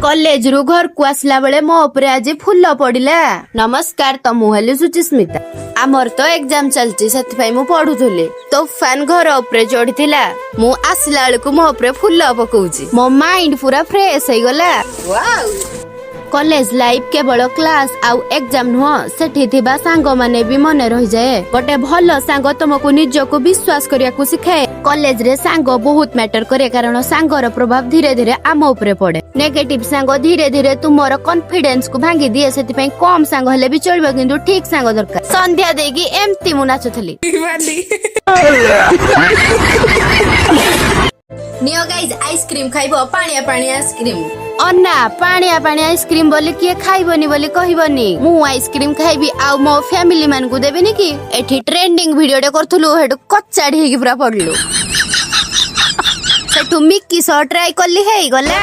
College रु घर को आसला बेले मो उपरे आज फुल पड़िला। नमस्कार तो मु हेली सुचिस्मिता। आमर तो एग्जाम चलची सेति मु पढुथुली। तोफान घर उपरे चढ़िथिला। मु आसला बेलकु मो उपरे फुल पकौची। मो माइंड पूरा फ्रेश हो गला। वाओ कॉलेज लाइफ केवल क्लास आउ एग्जाम नुह सेठी थिबा सांग माने भी मन रही जाए। गोटे भल सांग तुमको निजको विश्वास करिया को सिखाए। कॉलेज रे सांग बहुत मैटर करे कारण सांगर प्रभाव धीरे धीरे आम उपरे पड़े। नेगेटिव सांग धीरे धीरे तुमर कॉन्फिडेंस को भांगी दिए। सेति पई कम सांग हेले भी चलबो किंतु ठीक सांग दरकार। संध्या देगी एम्ति मु नाचुथली। नियो गाइस आइसक्रीम खाइबो पानिया पानिया आइसक्रीम। अन्ना पानिया पानिया आइसक्रीम बोली किए खाइबनी बोली कहिबनी। मु आइसक्रीम खाइबी आ मो फैमिली मान को देबेनी कि एठी ट्रेंडिंग वीडियो डे करथुलु हेडु कच्चाडी हेगी पूरा पडलु। सेठु मिक्की सो ट्राई करली हेई गला।